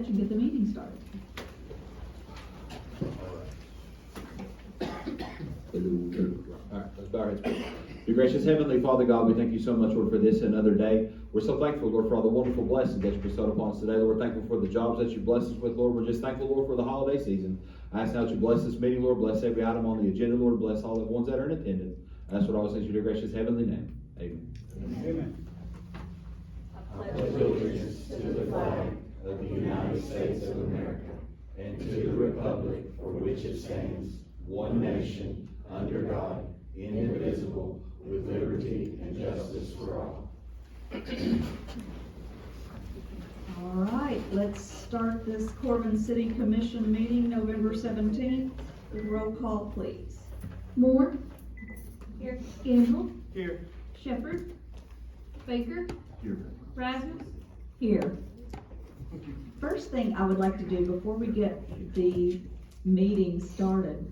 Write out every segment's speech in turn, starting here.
that, you get the meeting started. Alright, let's bow our heads. Dear gracious Heavenly Father God, we thank you so much, Lord, for this another day. We're so thankful, Lord, for all the wonderful blessings that you bestowed upon us today. Lord, we're thankful for the jobs that you blessed us with, Lord. We're just thankful, Lord, for the holiday season. I ask now that you bless this meeting, Lord. Bless every item on the agenda, Lord. Bless all the ones that are in attendance. That's what I always say in your gracious heavenly name. Amen. Amen. I pledge allegiance to the flag of the United States of America and to the republic for which it stands, one nation, under God, indivisible, with liberty and justice for all. All right, let's start this Corbin City Commission meeting, November 17th. Roll call, please. Moore, Here. Gamble, Here. Shepherd, Baker, Here. Rasmus. Here. First thing I would like to do before we get the meeting started.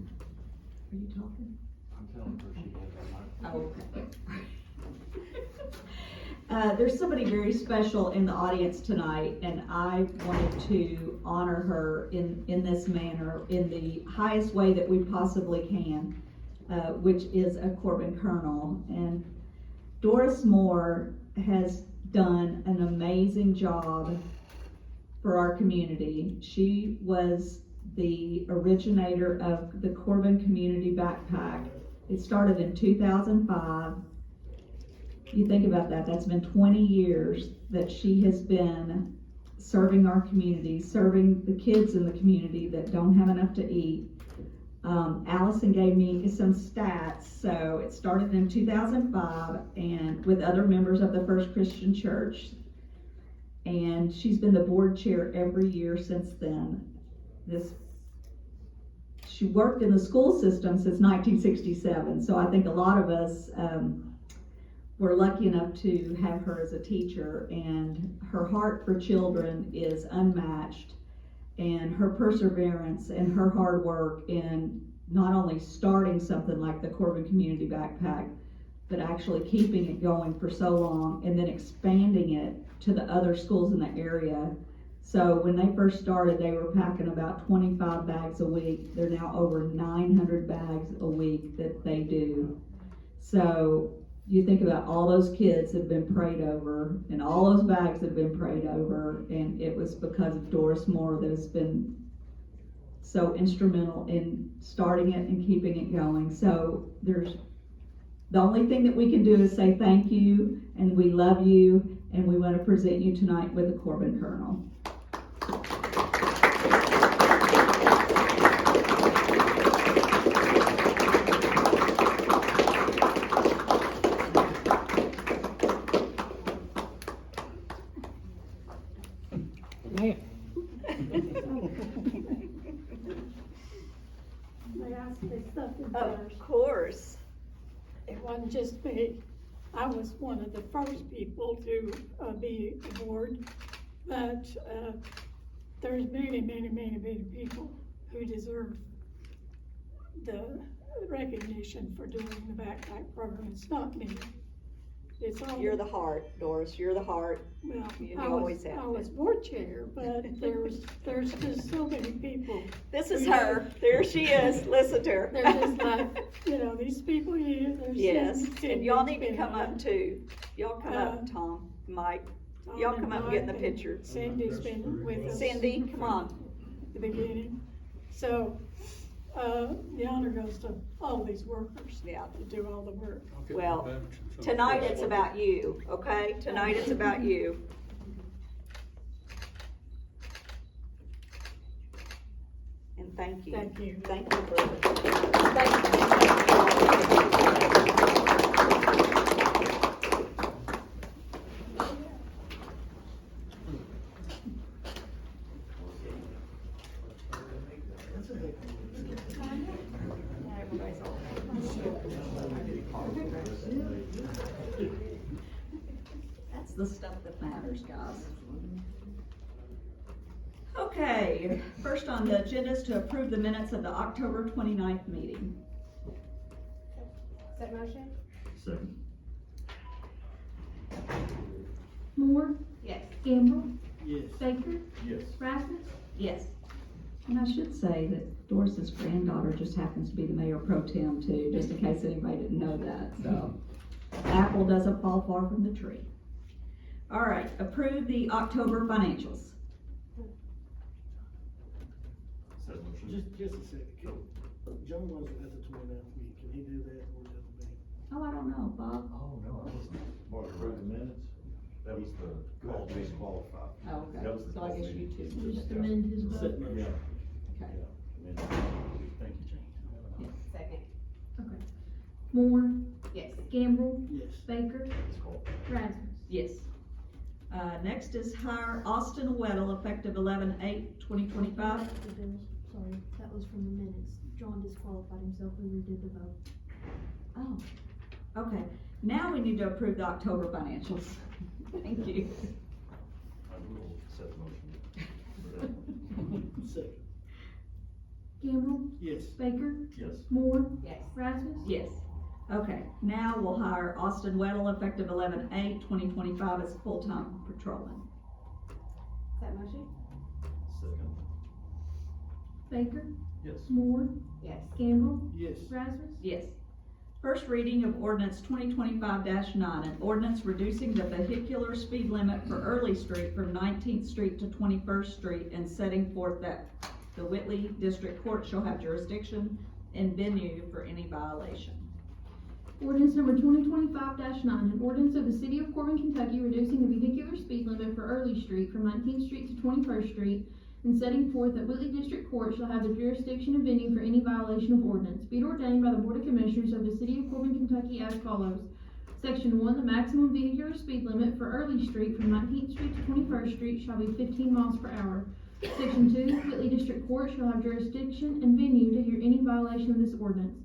Are you talking? I'm telling her she has Oh, okay. There's somebody very special in the audience tonight, and I wanted to honor her in this manner, in the highest way that we possibly can, which is a Corbin Colonel. And Doris Moore has done an amazing job for our community. She was the originator of the Corbin Community Backpack. It started in 2005. You think about that, that's been 20 years that she has been serving our community, serving the kids in the community that don't have enough to eat. Allison gave me some stats. So it started in 2005 and with other members of the First Christian Church. And she's been the board chair every year since then. She worked in the school system since 1967, so I think a lot of us were lucky enough to have her as a teacher, and her heart for children is unmatched, and her perseverance and her hard work in not only starting something like the Corbin Community Backpack, but actually keeping it going for so long and then expanding it to the other schools in the area. So when they first started, they were packing about 25 bags a week. They're now over 900 bags a week that they do. So you think about all those kids have been prayed over, and all those bags have been prayed over, and it was because of Doris Moore that has been so instrumental in starting it and keeping it going. So the only thing that we can do is say thank you, and we love you, and we want to present you tonight with a Corbin Colonel. May I say something Of first? course. It wasn't just me. I was one of the first people to be aboard, but there's many, many, many, many people who deserve the recognition for doing the backpack program. It's not me. It's all. You're the heart, Doris. You're the heart. Well, You I always was, have I been. was board chair, but there's just so many people. This is her. There she is. Listen to her. They're just like, these people here, there's. Yes, Cindy's and y'all need to been come on. up too. Y'all come up, Tom, Mike. Tom Y'all and come up and get in the Mike picture. and Cindy's been with us. Cindy, come on. from The beginning. So, the honor goes to all these workers. Yeah. To do all the work. Well, tonight it's about you, okay? Tonight it's about you. And thank you. Thank you. Thank you for That's the stuff that matters, guys. Okay, first on the agenda is to approve the minutes of the October 29th meeting. Is that motion? Second. Moore, Yes. Gamble, Yes. Baker, Yes. Rasmus, Yes. And I should say that Doris's granddaughter just happens to be the mayor pro tem too, just in case anybody didn't know that, so. Apple doesn't fall far from the tree. All right, approve the October financials. Just a second. John was at the 29th week. Can he do that or does it be? Oh, I don't know, Bob. Oh, no, I wasn't. What, approve the minutes? That was the call to disqualify. Oh, That okay, was the so I call guess to- you two. Just amend his vote. Set motion. Okay. Thank you, Jane. Second. Okay. Moore, Yes. Gamble, Yes. Baker, Rasmus. Yes. Next is hire Austin Weddle effective 11/8/2025. Sorry, that was from the minutes. John disqualified himself, we redid the vote. Oh, okay. Now we need to approve the October financials. Thank you. I will set the motion. Second. Gamble, Yes. Baker, Yes. Moore, Yes. Rasmus. Yes. Okay, now we'll hire Austin Weddle effective 11/8/2025 as full-time patrolman. Is that motion? Second. Baker, Yes. Moore, Yes. Gamble, Yes. Rasmus. Yes. First reading of ordinance 2025-9, an ordinance reducing the vehicular speed limit for Early Street from 19th Street to 21st Street and setting forth that the Whitley District Court shall have jurisdiction and venue for any violation. Ordinance number 2025-9, an ordinance of the city of Corbin, Kentucky, reducing the vehicular speed limit for Early Street from 19th Street to 21st Street and setting forth that Whitley District Court shall have the jurisdiction and venue for any violation of ordinance. Be it ordained by the Board of Commissioners of the city of Corbin, Kentucky as follows. Section 1, the maximum vehicular speed limit for Early Street from 19th Street to 21st Street shall be 15 miles per hour. Section 2, Whitley District Court shall have jurisdiction and venue to hear any violation of this ordinance.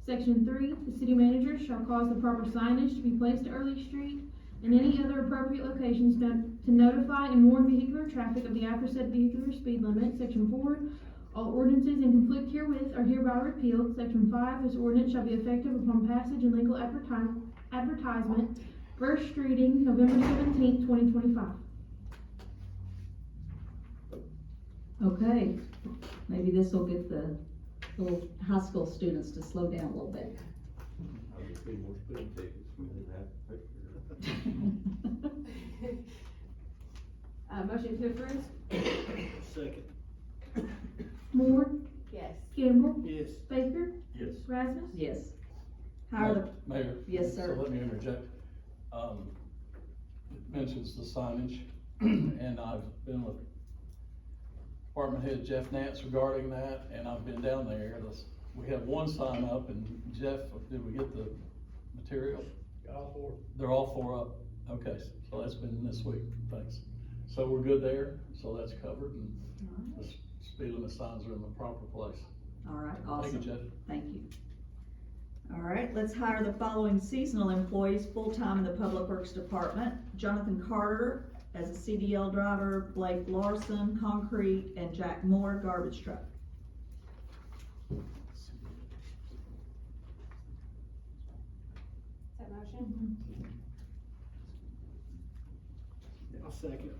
Section 3, the city manager shall cause the proper signage to be placed at Early Street and any other appropriate locations to notify and warn vehicular traffic of the aforesaid vehicular speed limit. Section 4, all ordinances in conflict herewith are hereby repealed. Section 5, this ordinance shall be effective upon passage and legal advertisement. First reading, November 17th, 2025. Okay, maybe this will get the little high school students to slow down a little bit. I'll just be more speeding tickets. We didn't have to pay for it. Motion to approve? Second. Moore, Yes. Gamble, Yes. Baker, Yes. Rasmus. Yes. Hire the, Mayor? Yes, sir. So let me interject. It mentions the signage, and I've been with Department Head Jeff Nance regarding that, and I've been down there. We have one sign up, and Jeff, did we get the material? Got all four. They're all four up? Okay, so that's been this week, thanks. So we're good there, so that's covered, and the speed limit signs are in the proper place. all right, awesome. Thank you, Jeff. Thank you. All right, let's hire the following seasonal employees full-time in the Public Works Department. Jonathan Carter as a CDL driver, Blake Larson, concrete, and Jack Moore, garbage truck. Is that motion? I'll second.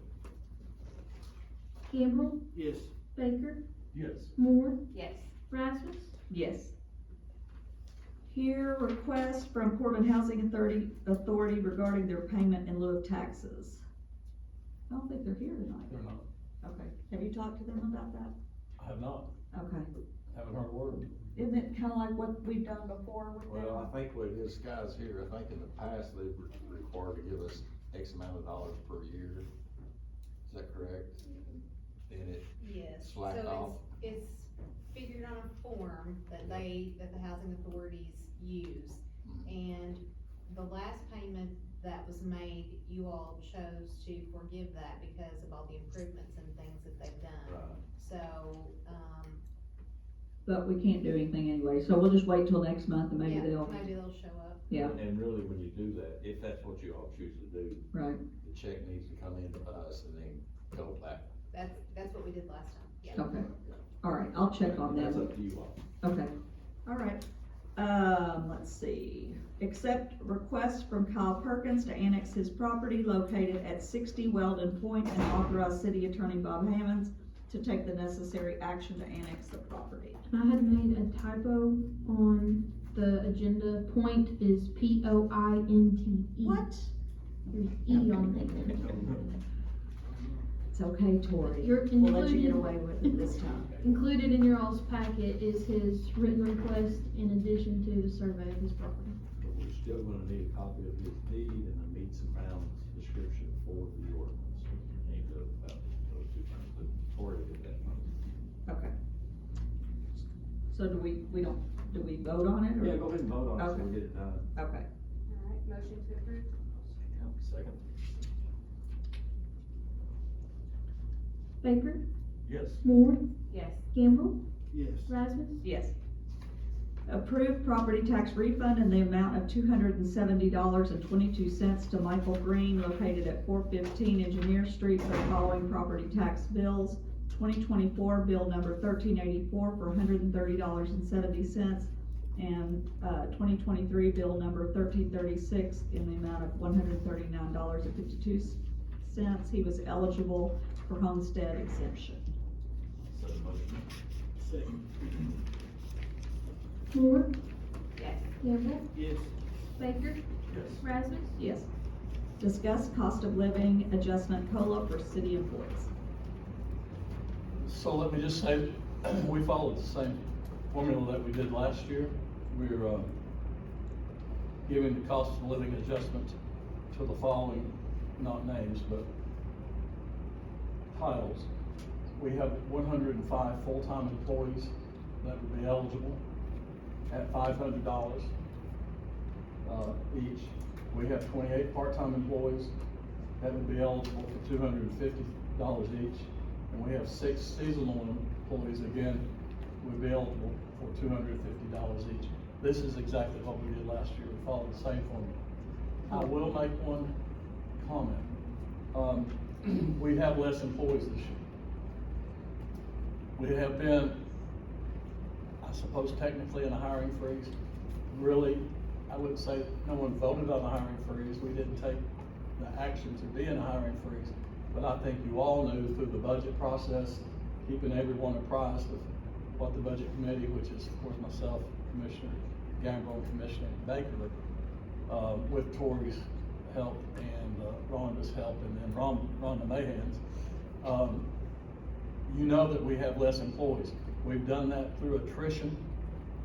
Gamble, Yes. Baker, Yes. Moore, Yes. Rasmus. Yes. Here, request from Corbin Housing Authority regarding their payment in lieu of taxes. I don't think they're here tonight. They're not. Okay, have you talked to them about that? I have not, Okay, haven't heard a word. isn't it kinda like what we've done before with them? Well, I think with his guys here, I think in the past, they were required to give us X amount of dollars per year. Is that correct? And it Yes. slacked So off. it's figured on a form that the housing authorities use. And the last payment that was made, you all chose to forgive that because of all the improvements and things that they've done. Right. So, But we can't do anything anyway, so we'll just wait till next month and maybe yeah, they'll, maybe they'll show up. yeah, And really, when you do that, if that's what you all choose to do, right, The check needs to come into us and then go back. That's what we did last time, yeah. okay. All right, I'll check on that's them. up to you all. Okay, all right. Let's see. Accept request from Kyle Perkins to annex his property located at 60 Weldon Point and authorize City Attorney Bob Hammonds to take the necessary action to annex the property. I had made a typo on the agenda. Point is P-O-I-N-T-E. What? There's E on it. It's okay, Tori. You're We'll let you get included- away with it this time. Included in your all's packet is his written request in addition to the survey of his property. But we're still gonna need a copy of his deed and the meets and bounds description for the ordinance. Need to, those two things, but Tori did that one. Okay. So do we vote on it, or? Yeah, go ahead and vote on it, so Okay. we get it done. Okay. Alright, motion to approve? Second. Baker, Yes. Moore, Yes. Gamble, Yes. Rasmus, Yes. Approve property tax refund in the amount of $270.22 to Michael Green located at 415 Engineer Street for the following property tax bills. 2024 bill number 1384 for $130.70, and 2023 bill number 1336 in the amount of $139.52. He was eligible for homestead exemption. So motion. Second. Moore, Yes. Gamble, Yes. Baker, Yes. Rasmus, Yes. Discuss cost of living adjustment COLA for city employees. So let me just say, we followed the same formula that we did last year. We're, giving the cost of living adjustment to the following, not names, but titles. We have 105 full-time employees that would be eligible at $500 each. We have 28 part-time employees that would be eligible for $250 each. And we have 6 seasonal employees, again, would be eligible for $250 each. This is exactly what we did last year. We followed the same formula. I will make one comment. We have less employees this year. We have been, I suppose technically in a hiring freeze. Really, I wouldn't say no one voted on a hiring freeze. We didn't take the action to be in a hiring freeze. But I think you all knew through the budget process, keeping everyone apprised of what the budget committee, which is of course myself, Commissioner Gamble, and Commissioner Baker, with Tori's help and Rhonda's help, and then Rhonda Mahan's, you know that we have less employees. We've done that through attrition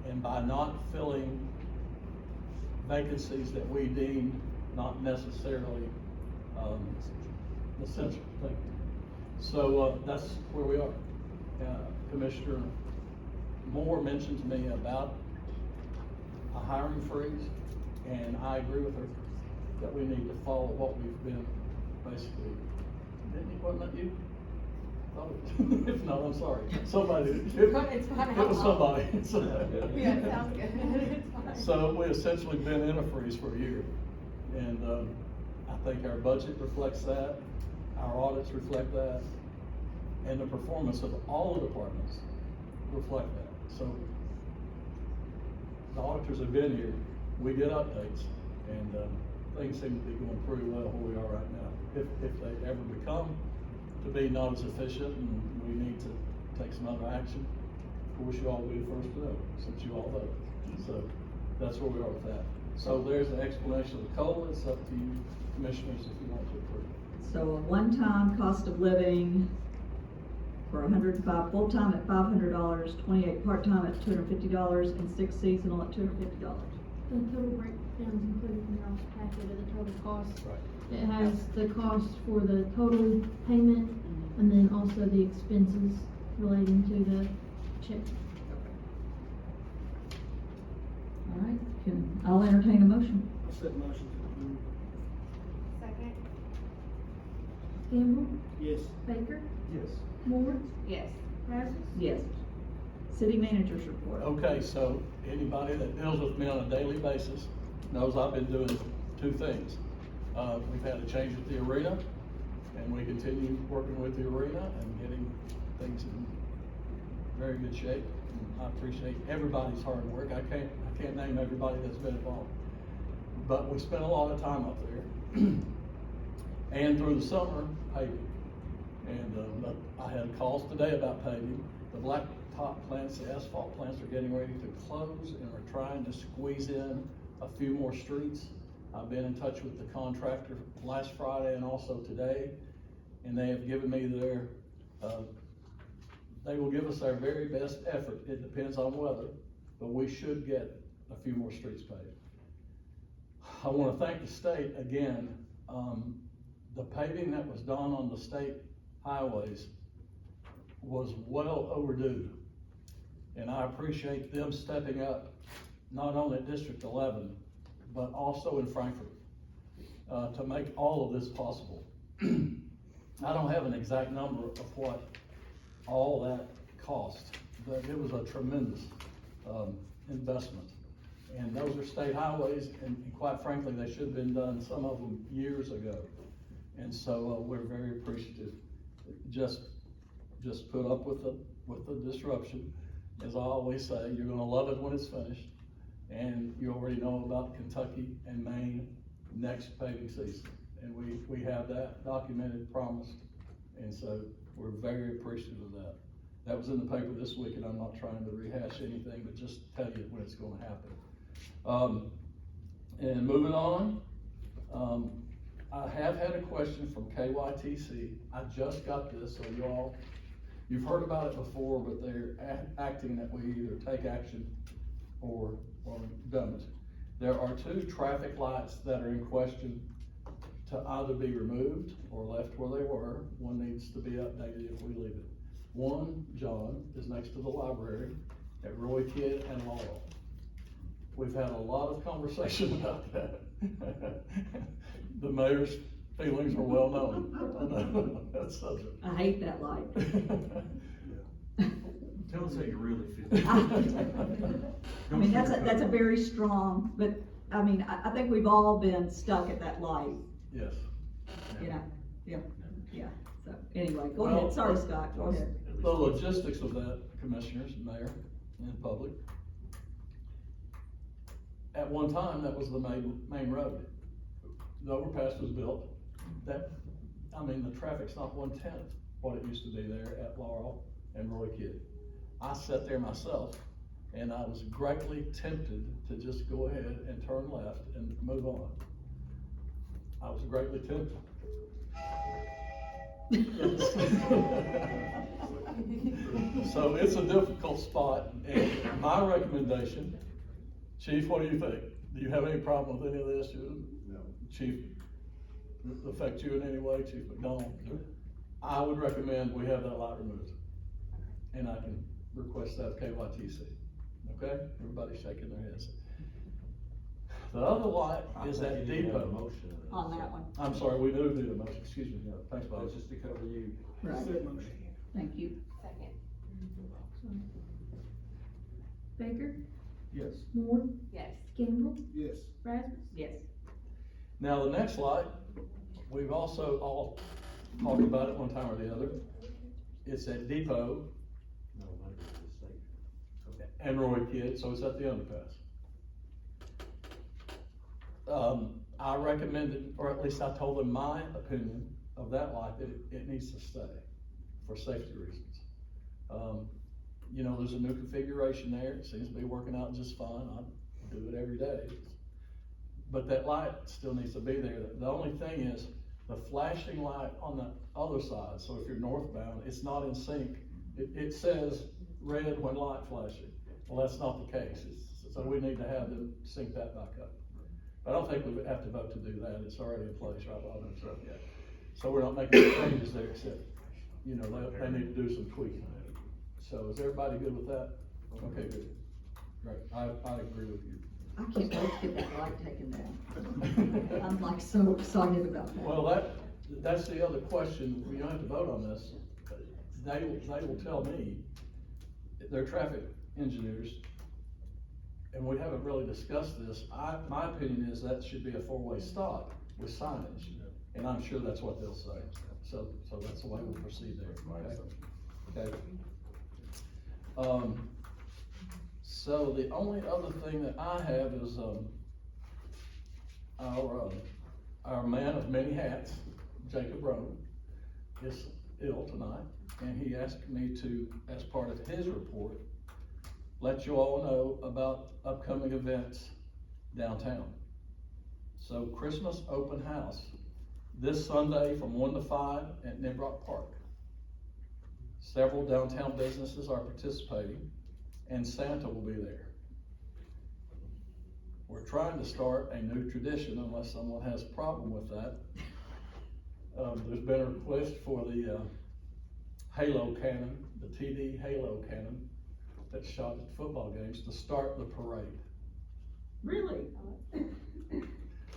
and by not filling vacancies that we deem not necessarily essential. Thank you. So that's where we are. Commissioner Moore mentioned to me about a hiring freeze, and I agree with her that we need to follow what we've been basically. Wasn't that you? Oh, if not, I'm sorry. Somebody. It's fine. It was somebody. Yeah, it sounds good. It's fine. So we essentially been in a freeze for a year, and I think our budget reflects that, our audits reflect that, and the performance of all the departments reflect that. So the auditors have been here, we get updates, and things seem to be going pretty well where we are right now. If they ever become to be not as efficient and we need to take some other action, of course you all will be the first to know, since you all vote. So that's where we are with that. So there's an explanation of the COLA. It's up to you commissioners if you want to approve. So a one-time cost of living for 105 full-time at $500, 28 part-time at $250, and 6 seasonal at $250. The total breakdown is included in your all's packet of the total cost. Right. It has the cost for the total payment and then also the expenses relating to the check. All right, I'll entertain a motion. I said motion to approve. Second? Gamble, Yes. Baker, Yes. Moore, Yes. Rasmus. Yes. City managers report. Okay, so anybody that deals with me on a daily basis knows I've been doing 2 things. We've had a change at the arena, and we continue working with the arena and getting things in very good shape. And I appreciate everybody's hard work. I can't name everybody that's been involved, but we spent a lot of time up there. And through the summer, paving. And I had had calls today about paving. The blacktop plants, the asphalt plants are getting ready to close, and we're trying to squeeze in a few more streets. I've been in touch with the contractor last Friday and also today, and they have given me their, they will give us our very best effort. It depends on weather, but we should get a few more streets paved. I wanna thank the state again. The paving that was done on the state highways was well overdue. And I appreciate them stepping up, not only at District 11, but also in Frankfurt, to make all of this possible. I don't have an exact number of what all that cost, but it was a tremendous, investment. And those are state highways, and quite frankly, they should have been done, some of them, years ago. And so, we're very appreciative. Just put up with the disruption. As I always say, you're gonna love it when it's finished. And you already know about Kentucky and Maine next paving season. And we have that documented, promised, and so we're very appreciative of that. That was in the paper this week, and I'm not trying to rehash anything, but just tell you when it's gonna happen. And moving on, I have had a question from KYTC. I just got this, so you've heard about it before, but they're acting that we either take action or don't. There are 2 traffic lights that are in question to either be removed or left where they were. One needs to be updated if we leave it. One, John, is next to the library at Roy Kidd and Laurel. We've had a lot of conversation about that. The mayor's feelings are well known on that subject. I hate that light. Tell us how you really feel. I mean, that's a very strong, but, I mean, I think we've all been stuck at that light, Yes. you know, yeah, so, anyway, go Well, ahead, sorry, Scott, go ahead. The logistics of that, commissioners, mayor, and public. At one time, that was the main road. The overpass was built. The traffic's not 1/10 what it used to be there at Laurel and Roy Kidd. I sat there myself, and I was greatly tempted to just go ahead and turn left and move on. I was greatly tempted. So it's a difficult spot, and my recommendation, Chief, what do you think? Do you have any problem with any of this? No. Chief, affect you in any way, Chief McDonald? I would recommend we have that light removed. And I can request that of KYTC, okay? Everybody's shaking their heads. The other light is at Depot. On that one, I'm sorry, we do need a motion, excuse me, thanks, Bob. That's just to cover you. right, Said motion. thank you. Second. Baker, Yes. Moore, Yes. Campbell, Yes. Rasmus. Yes. Now, the next light, we've also all talked about it one time or the other. It's at Depot No, maybe it's the state. and Roy Kidd, so it's at the underpass. I recommended, or at least I told them my opinion of that light, that it needs to stay for safety reasons. You know, there's a new configuration there, it seems to be working out just fine, I do it every day. But that light still needs to be there. The only thing is, the flashing light on the other side, so if you're northbound, it's not in sync. It says red when light flashing. Well, that's not the case, so we need to have them sync that back up. I don't think we would have to vote to do that, it's already in place, right, Bob? So we're not making any changes there, except, you know, they need to do some tweaking. So is everybody good with that? Okay, good. Great, I agree with you. I can't wait to get that light taken down. I'm like so excited about that. Well, that's the other question, we don't have to vote on this. They will tell me, they're traffic engineers, and we haven't really discussed this. My opinion is that should be a 4-way stop with signage, and I'm sure that's what they'll say. So that's the way we'll proceed there, okay? So the only other thing that I have is, our man of many hats, Jacob Rowan, is ill tonight. and he asked me to, as part of his report, let you all know about upcoming events downtown. So Christmas open house, this Sunday from 1 to 5 at Nibrock Park. Several downtown businesses are participating, and Santa will be there. We're trying to start a new tradition, unless someone has a problem with that. There's been a request for the Halo cannon, the TD Halo cannon that's shot at football games to start the parade. Really?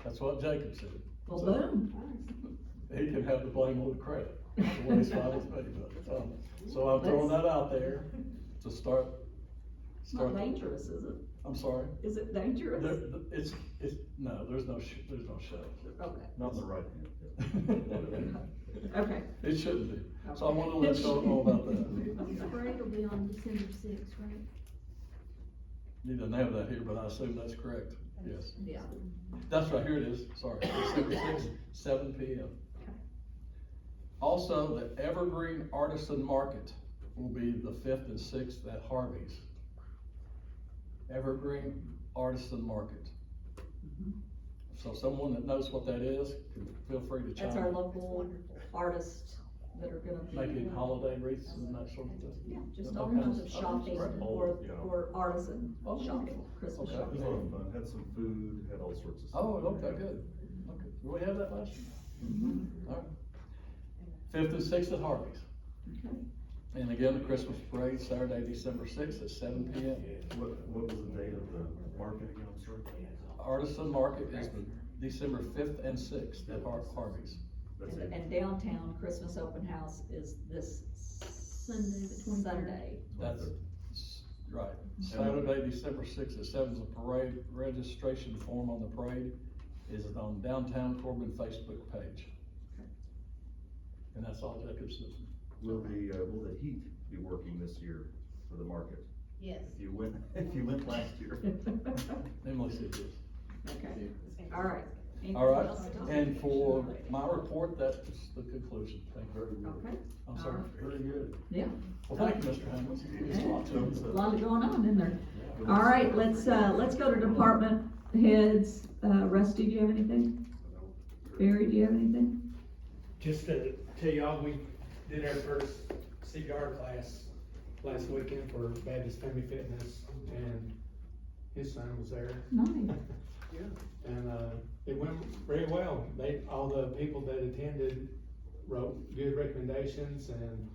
That's what Jacob said. Well, So, boom. he can have the blame or the credit, the way it's fine with me, but, so I'm throwing that out there to start. It's not dangerous, is it? I'm sorry? Is it dangerous? No, there's no show. Okay. Not in the right hand. Okay. It shouldn't be, so I wanted to let y'all know about that. The parade will be on December sixth, right? You didn't have that here, but I assume that's correct, yes. Yeah. That's right, here it is, sorry, December 6th, 7 p.m. Also, the Evergreen Artisan Market will be the 5th and 6th at Harvey's. Evergreen Artisan Market. So someone that knows what that is, can feel free to chime in. That's our local artists that are gonna be. Making holiday wreaths and that sort of thing. Yeah, just Yeah, all okay. kinds of shopping Right. or artisan Oh, shopping, Christmas Okay. It was shopping. a lot of fun, had some food, had all sorts of stuff. Oh, okay, good. Okay, did we have that last year? All right. 5th and 6th at Harvey's. Okay. And again, the Christmas parade, Saturday, December 6th at 7 p.m. What was the date of the market again, I'm sorry? Artisan Market is the December 5th and 6th at Harvey's. That's it. And downtown Christmas open house is this Sunday, the 23rd. Sunday. That's, right. Saturday, December 6th at 7 is a parade. Registration form on the parade is on Downtown Corbin Facebook page. And that's all Jacob says. Will the heat be working this year for the market? Yes. If you went last year. Emily said yes. Okay, all right. Anything All right, else, Tom? and for my report, that's the conclusion. Thank you very much. Okay. I'm sorry. Very good. Yeah. Well, thank you, Mr. Hammond. It's a lot to A you. lot going on in there. All right, let's go to department heads. Rusty, do you have anything? Barry, do you have anything? Just to tell y'all, we did our first CPR class last weekend for Baptist Family Fitness, and his son was there. Nice. And, it went very well. All the people that attended wrote good recommendations and,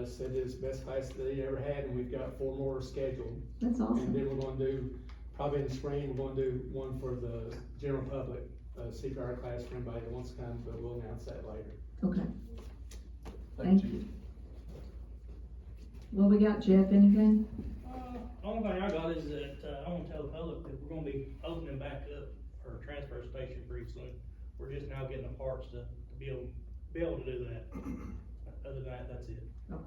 said it's the best class that they ever had, and we've got 4 more scheduled. That's And awesome. then we're gonna do, probably in the spring, we're gonna do one for the general public, CPR class for anybody that wants to come, but we'll announce that later. Okay, Thank thank you. you. Well, we got Jeff, anything? Only thing I got is that, I wanna tell the public that we're gonna be opening back up our transfer station pretty soon. We're just now getting the parts to be able to do that. Other than that, that's it. Okay.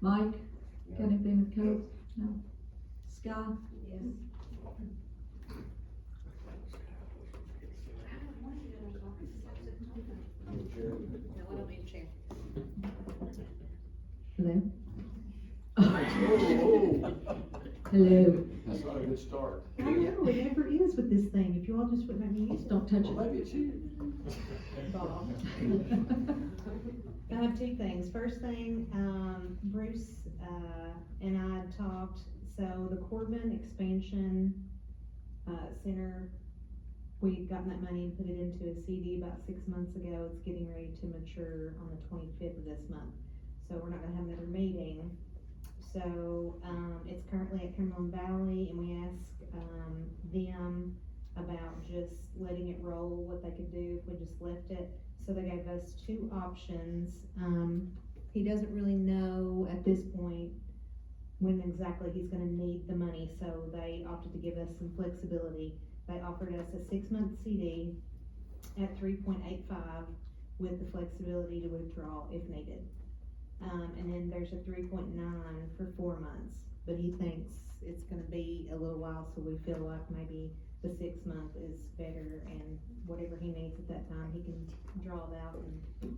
Mike, got anything with codes? No? Scott? Yes. No, I don't need a chair. Hello? Hello? That's not a good start. I know, it never is with this thing, if you all just wouldn't let me use it. Don't touch Well, it. maybe it's you. I have 2 things. First thing, Bruce, and I talked, so the Corbin Expansion, Center, we'd gotten that money and put it into a CD about 6 months ago. It's getting ready to mature on the 25th of this month. So we're not gonna have another meeting. So, it's currently at Cumberland Valley, and we asked, them about just letting it roll, what they could do if we just left it. So they gave us 2 options. He doesn't really know at this point when exactly he's gonna need the money, so they opted to give us some flexibility. They offered us a 6-month CD at 3.85 with the flexibility to withdraw if needed. And then there's a 3.9 for 4 months, but he thinks it's gonna be a little while, so we feel like maybe the 6-month is better, and whatever he needs at that time, he can draw it out and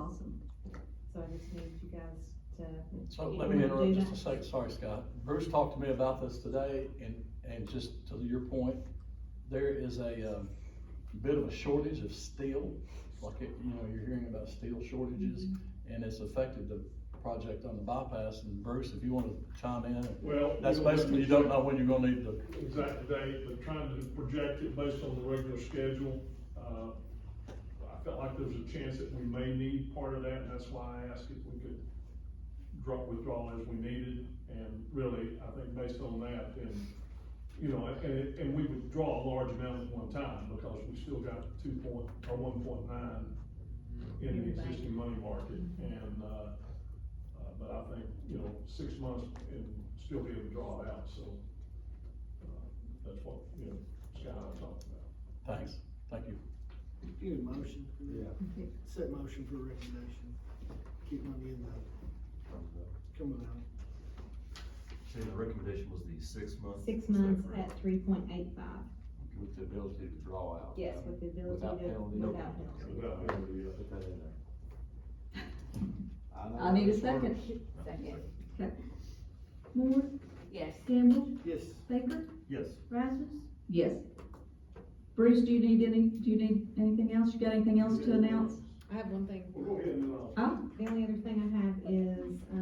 awesome. So I just need you guys to. So you let me wanna do interrupt just a that? second, sorry, Scott. Bruce talked to me about this today, and just to your point, there is a, bit of a shortage of steel. Like, you're hearing about steel shortages, and it's affected the project on the bypass, and Bruce, if you wanna chime in. Well, That's we don't basically, you don't know when you're gonna need the, exact date, but trying to project it based on the regular schedule. I felt like there was a chance that we may need part of that, and that's why I asked if we could withdraw as we needed. And really, I think based on that, then, and we would draw a large amount at one time, because we still got 1.9 in the existing money market. And, but I think, 6 months and still be able to draw it out, so, that's what, Scott and I talked about. thanks, thank you. You need a motion for that? Okay. Set motion for recommendation, keep money in the, coming out. See, the recommendation was the 6 months? 6 months at 3.85. With the ability to draw out. Yes, with the ability Without to, penalty. without penalty. Without penalty, yeah. Put that in there. I need a second. Second. Okay. Moore, Yes. Campbell, Yes. Baker, Yes. Rasmus, Yes. Bruce, do you need anything else? You got anything else to announce? I have one thing. Well, go ahead and then I'll. Oh, The only other thing I have is, I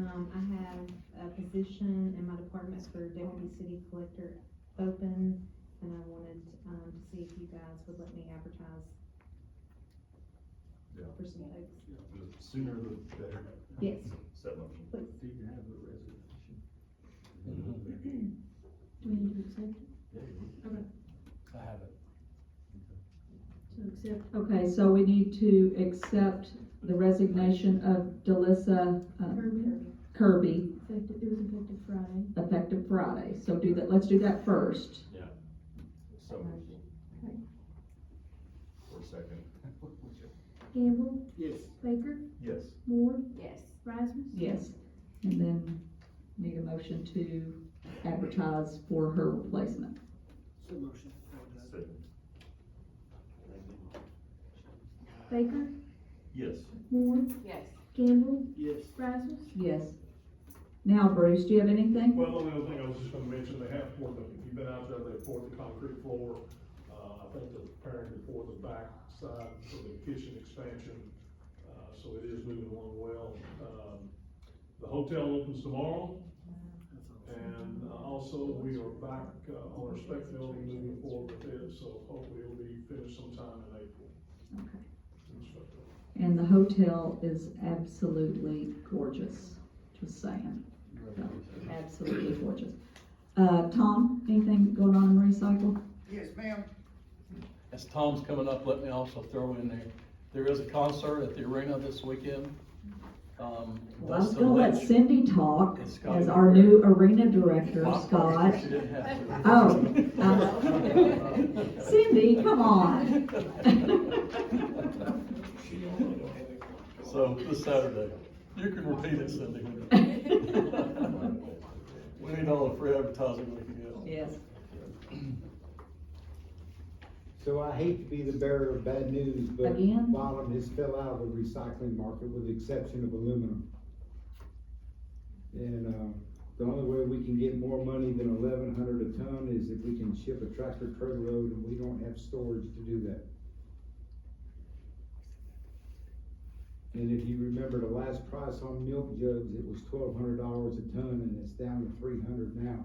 have a position in my department for deputy city collector open, and I wanted, to see if you guys would let me advertise Yeah. for some folks. The sooner the better. Yes. Set motion. Please. Do you have a resolution? do we need to accept it? Yeah. Okay, I have it. so accept okay, so we need to accept the resignation of Delissa Kirby, effective, it was effective Friday. effective Friday. So let's do that first. Yeah. So. Okay. For a second. Campbell, Yes. Baker, Yes. Moore, Yes. Rasmus. Yes. And then need a motion to advertise for her replacement. Set motion. Second. Baker, Yes. Moore, Yes. Campbell, Yes. Rasmus. Yes. Now, Bruce, do you have anything? Well, the only other thing I was just gonna mention, they have poured if you've been out there, they poured the concrete floor. I think they're preparing to pour the back side for the kitchen expansion, so it is moving along well. The hotel opens tomorrow, and also we are back, on our spec building, moving forward with it, so hopefully it'll be finished sometime in April. Okay. in the spec building. And the hotel is absolutely gorgeous, just saying. Absolutely gorgeous. Tom, anything going on in recycle? Yes, ma'am. As Tom's coming up, let me also throw in there is a concert at the arena this weekend. Well, I was Dustin gonna let Lynch- Cindy talk And Scotty as our new arena director, Scott. She didn't have to. Oh. Cindy, come on. So, this Saturday, you can repeat it, Cindy. We need all the free advertising we can get. Yes. So I hate to be the bearer of bad news, but Again? bottom has fell out of the recycling market with the exception of aluminum. And, the only way we can get more money than 1,100 a ton is if we can ship a tractor trailer load, and we don't have storage to do that. And if you remember the last price on milk jugs, it was $1,200 a ton, and it's down to 300 now.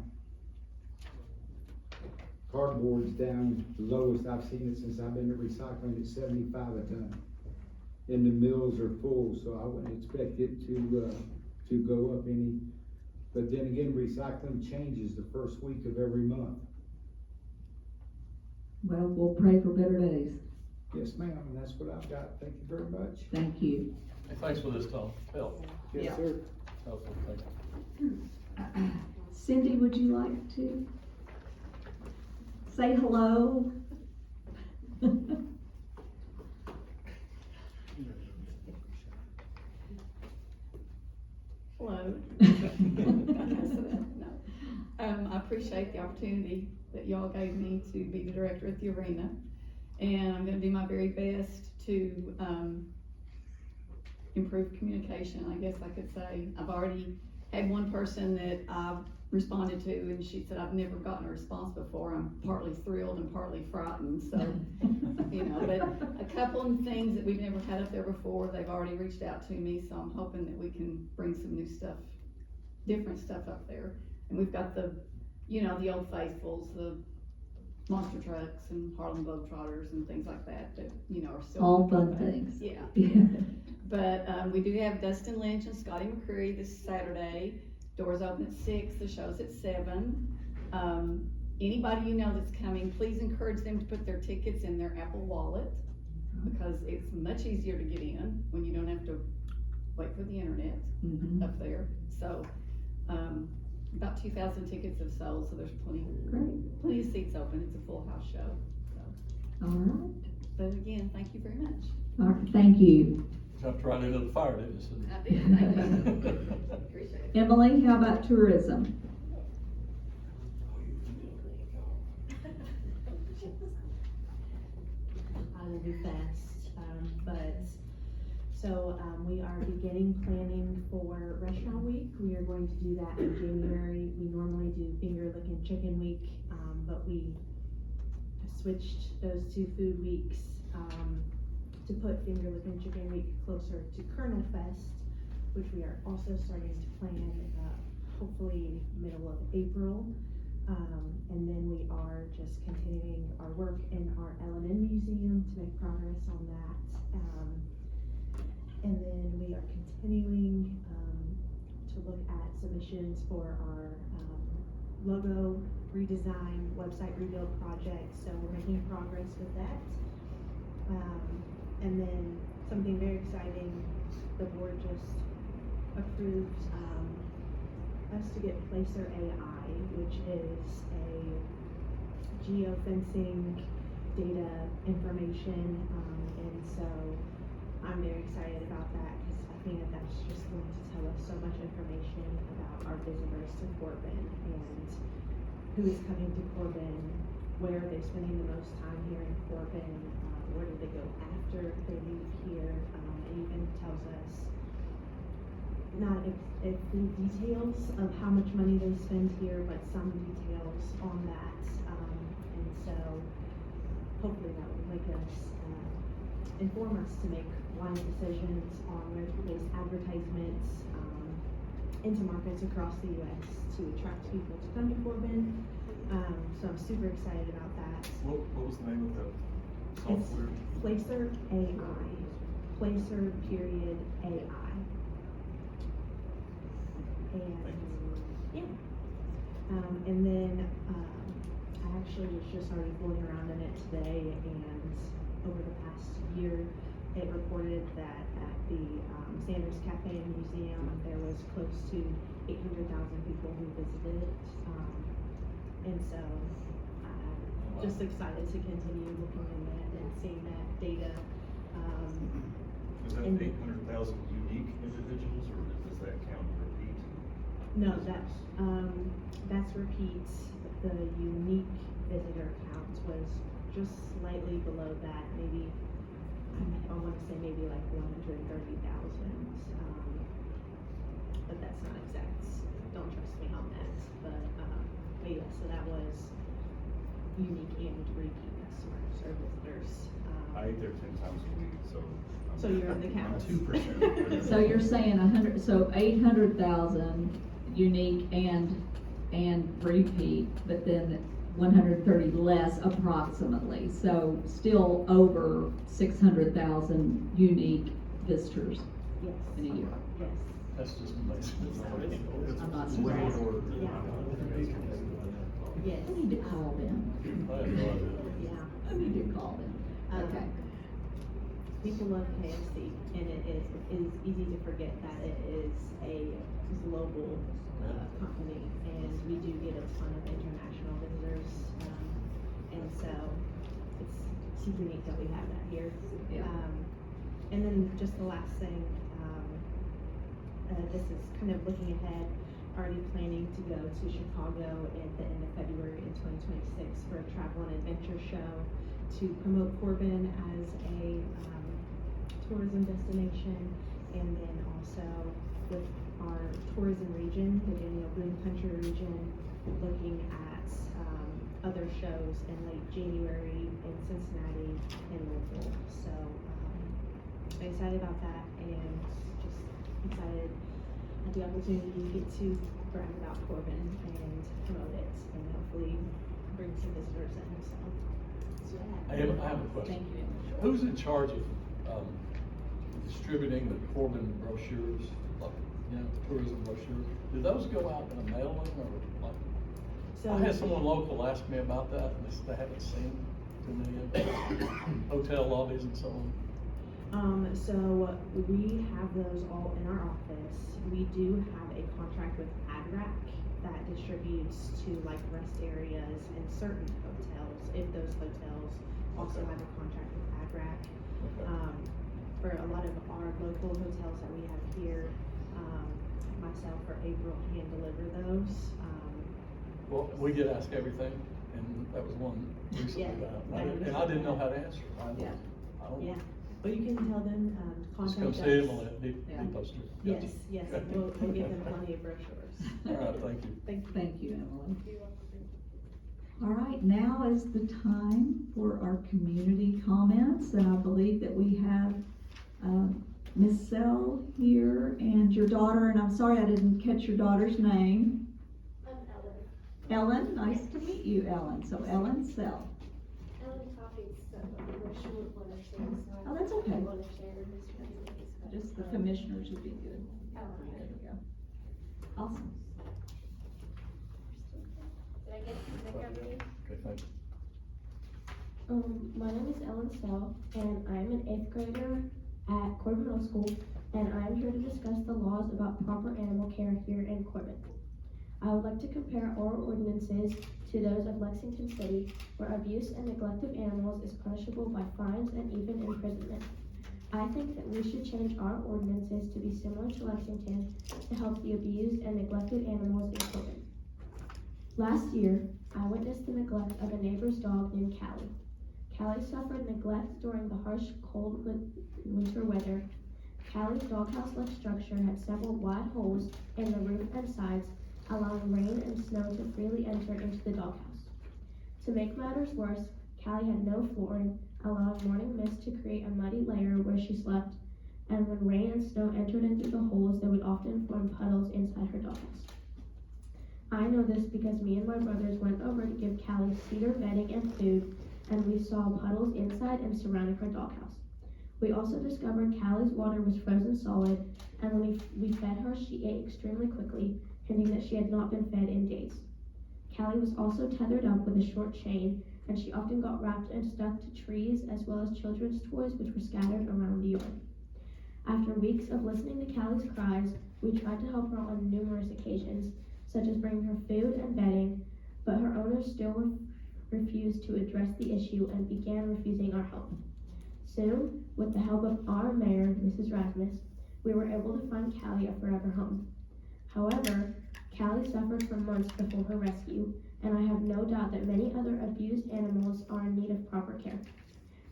Cardboard's down, the lowest I've seen it since I've been to recycling, at 75 a ton. And the mills are full, so I wouldn't expect it to go up any. But then again, recycling changes the first week of every month. Well, we'll pray for better days. Yes, ma'am, and that's what I've got. Thank you very much. Thank you. Hey, thanks for this, Tom. Help. Yes, Yeah. sir. Helpful, thank you. Cindy, would you like to say hello? Hello. No. I appreciate the opportunity that y'all gave me to be the director at the arena. And I'm gonna do my very best to, improved communication, I guess I could say. I've already had one person that I've responded to, and she said, I've never gotten a response before. I'm partly thrilled and partly frightened, so, you know, but a couple of things that we've never had up there before, they've already reached out to me, so I'm hoping that we can bring some new stuff, different stuff up there. And we've got the, you know, the old faithfuls, the monster trucks and Harlem Globetrotters and things like that, you know, are still. All fun things. Yeah. Yeah. But, we do have Dustin Lynch and Scotty McCreary this Saturday. Doors open at 6, the show's at 7. Anybody you know that's coming, please encourage them to put their tickets in their Apple Wallet, because it's much easier to get in when you don't have to wait for the internet up there. So, about 2,000 tickets have sold, so there's plenty of seats open. It's a full house show, so. All right. But again, thank you very much. All right, thank you. Jumped right into the fire, didn't you? I did, thank you. Appreciate it. Emily, how about tourism? I will be fast, we are beginning planning for Restaurant Week. We are going to do that in January. We normally do Finger Lickin' Chicken Week, but we switched those 2 food weeks, to put Finger Lickin' Chicken Week closer to Colonel Fest, which we are also starting to plan, hopefully middle of April. And then we are just continuing our work in our L&N Museum to make progress on that. And then we are continuing to look at submissions for our logo redesign, website rebuild project. So we're making progress with that. And then something very exciting, the board just approved us to get Placer AI, which is a geofencing data information, and so I'm very excited about that, because I think that that's just going to tell us so much information about our visitors to Corbin, and who is coming to Corbin, where are they spending the most time here in Corbin, where do they go after they leave here, and even tells us not the details of how much money they spend here, but some details on that, and so hopefully that will make us, inform us to make wise decisions on where to place advertisements, into markets across the U.S. to attract people to come to Corbin, so I'm super excited about that. What was the name of the software? It's Placer AI, Placer period AI. And, and then, I actually was just already fooling around in it today, and over the past year, it reported that at the Sanders Cafe and Museum, there was close to 800,000 people who visited, and so I'm just excited to continue looking in that and seeing that data. Is that 800,000 unique individuals, or does that count repeat? No, that's repeat. The unique visitor count was just slightly below that, maybe, I want to say maybe like 130,000, but that's not exact, don't trust me on that, but yeah, so that was unique and repeat customers or visitors. I eat there 10 times a week, so. So you're in the count. 2%. So you're saying 800,000 unique and repeat, but then 130 less approximately. So still over 600,000 unique visitors Yes. in a year. Yes. That's just amazing. I'm not Way surprised. more. Yes. I need to call them. I had no idea. Yeah. I need to call them. Okay. People love KFC, and it is easy to forget that it is a global company, and we do get a ton of international visitors, and so it's unique that we have that here. Yeah. And then just the last thing, this is kind of looking ahead, already planning to go to Chicago at the end of February in 2026 for a travel and adventure show to promote Corbin as a tourism destination, and then also with our tourism region, the Daniel Boone Country region, looking at, other shows in late January in Cincinnati and Louisville. So, I'm excited about that and just excited at the opportunity to get to brag about Corbin and promote it and hopefully bring some visitors in, so. I have a question. Thank you. Who's in charge of, distributing the Corbin brochures, like, tourism brochures? Do those go out in a mailing or like? I had someone local ask me about that, and they said they haven't seen too many of them, hotel lobbies and so on. So we have those all in our office. We do have a contract with AdRack that distributes to like rest areas and certain hotels, if those hotels also have a contract with AdRack. For a lot of our local hotels that we have here, myself or April hand deliver those. Well, we get asked everything, and that was one recently Yeah, and I didn't know how to answer. I don't. Yeah, but you can tell them, Just contact come us. see them on the poster. Yes, yes, we'll give them plenty of brochures. All right, thank you. Thank you. Thank you, Emily. All right, now is the time for our community comments, and I believe that we have, Ms. Sell here and your daughter, and I'm sorry I didn't catch your daughter's name. I'm Ellen. Ellen, nice to meet you, Ellen. So Ellen Sell. Ellen copied stuff on the brochure will understand, so I. Oh, that's okay. will understand her history. Just the commissioners would be good. Oh, okay. There we go. Awesome. Did I get the company? Okay, thank you. My name is Ellen Sell, and I'm an 8th grader at Corbin Middle School, and I'm here to discuss the laws about proper animal care here in Corbin. I would like to compare our ordinances to those of Lexington City, where abuse and neglect of animals is punishable by fines and even imprisonment. I think that we should change our ordinances to be similar to Lexington to help the abused and neglected animals in Corbin. Last year, I witnessed the neglect of a neighbor's dog named Callie. Callie suffered neglect during the harsh, cold winter weather. Callie's doghouse-like structure had several wide holes in the roof and sides, allowing rain and snow to freely enter into the doghouse. To make matters worse, Callie had no flooring, allowing morning mist to create a muddy layer where she slept, and when rain and snow entered into the holes, they would often form puddles inside her doghouse. I know this because me and my brothers went over to give Callie cedar bedding and food, and we saw puddles inside and surrounding her doghouse. We also discovered Callie's water was frozen solid, and when we fed her, she ate extremely quickly, hinting that she had not been fed in days. Callie was also tethered up with a short chain, and she often got wrapped and stuck to trees as well as children's toys which were scattered around the yard. After weeks of listening to Callie's cries, we tried to help her on numerous occasions, such as bringing her food and bedding, but her owners still refused to address the issue and began refusing our help. Soon, with the help of our mayor, Mrs. Rasmus, we were able to find Callie a forever home. However, Callie suffered for months before her rescue, and I have no doubt that many other abused animals are in need of proper care.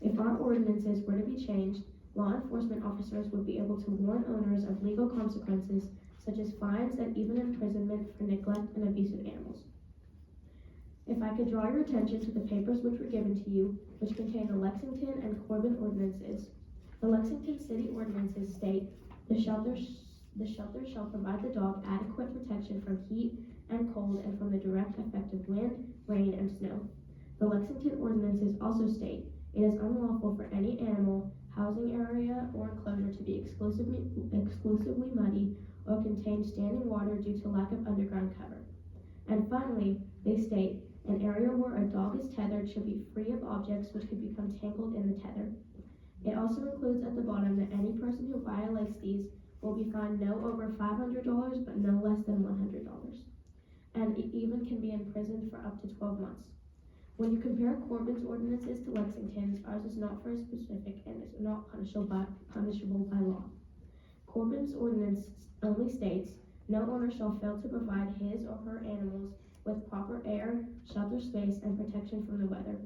If our ordinances were to be changed, law enforcement officers would be able to warn owners of legal consequences such as fines and even imprisonment for neglect and abuse of animals. If I could draw your attention to the papers which were given to you, which contain the Lexington and Corbin ordinances. The Lexington City ordinances state, the shelter shall provide the dog adequate protection from heat and cold and from the direct effect of wind, rain, and snow. The Lexington ordinances also state, it is unlawful for any animal, housing area, or enclosure to be exclusively muddy or contain standing water due to lack of underground cover. And finally, they state, an area where a dog is tethered should be free of objects which could become tangled in the tether. It also includes at the bottom that any person who violates these will be fined no over $500 but no less than $100. And it even can be imprisoned for up to 12 months. When you compare Corbin's ordinances to Lexington's, ours is not very specific and is not punishable by law. Corbin's ordinance only states, no owner shall fail to provide his or her animals with proper air, shelter space, and protection from the weather.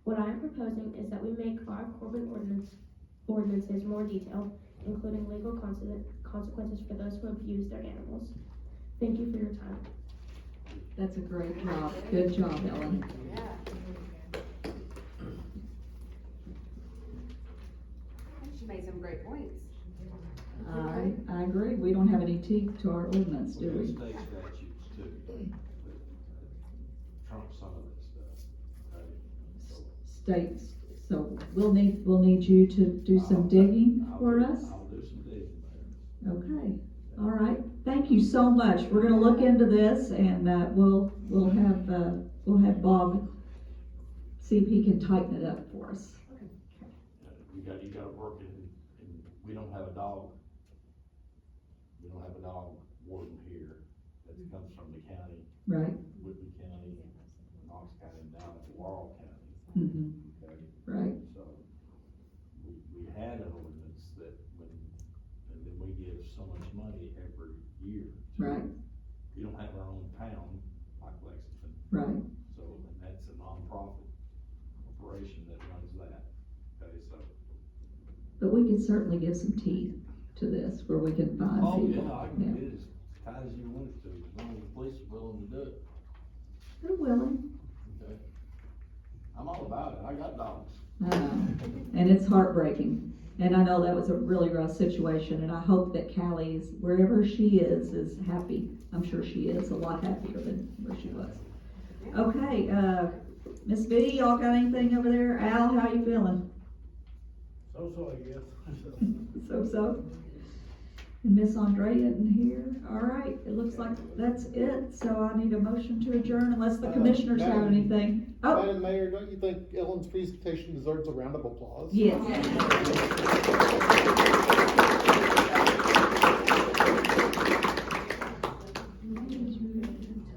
What I am proposing is that we make our Corbin ordinances more detailed, including legal consequences for those who abuse their animals. Thank you for your time. That's a great job. Good job, Ellen. She made some great points. I agree. We don't have any teeth to our ordinance, do we? State statutes too, that trump some of this stuff. Okay? States, so we'll need you to do some digging for us? I'll do some digging there. Okay, all right. Thank you so much. We're gonna look into this and, we'll have Bob see if he can tighten it up for us. You gotta work in, we don't have a dog. We don't have a dog warden here that comes from the county. Right. Whitby County, Knox County, and down at Laurel County. Mm-hmm. Okay? Right. So, we had an ordinance that and then we give so much money every year. Right. We don't have our own town like Lexington. Right. So, and that's a nonprofit corporation that runs that. Okay, so. But we can certainly give some teeth to this where we can find Oh, people. yeah, I can get it as tight as you want it to, as long as the police are willing to do it, They're willing. okay? I'm all about it, I got dogs. I know. And it's heartbreaking. And I know that was a really rough situation, and I hope that Callie is, wherever she is happy. I'm sure she is a lot happier than where she was. Okay, Miss B, y'all got anything over there? Al, how you feeling? So, I guess. So. And Miss Andrea isn't here. All right, it looks like that's it. So I need a motion to adjourn unless the commissioners have Madam- anything. Oh, Madam Mayor, don't you think Ellen's presentation deserves a round of applause? yes.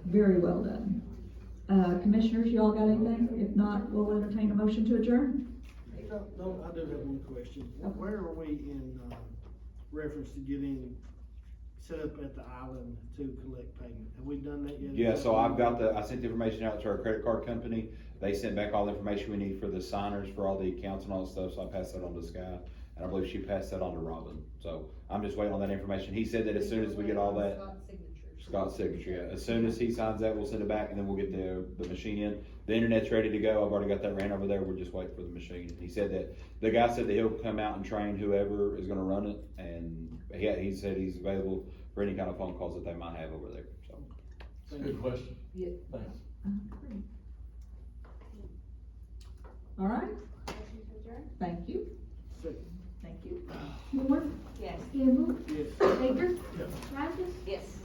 Very well done. Commissioners, y'all got anything? If not, we'll entertain a motion to adjourn. No, I do have one question. Where are we in, reference to getting set up at the island to collect payment? Have we done that yet? Yeah, so I sent the information out to our credit card company. They sent back all the information we need for the signers, for all the accounts and all that stuff, so I passed that on to Sky. And I believe she passed that on to Robin. So I'm just waiting on that information. He said that as soon as we get all that. Scott's signature, yeah. As soon as he signs that, we'll send it back and then we'll get the machine in. The internet's ready to go. I've already got that ran over there. We're just waiting for the machine. He said that, the guy said that he'll come out and train whoever is gonna run it. And he said he's available for any kind of phone calls that they might have over there, so. It's a good question. Yeah. Thanks. All right, thank you. Second. Thank you. Moore, Yes. Campbell, Yes. Baker, Yes. Rasmus, Yes.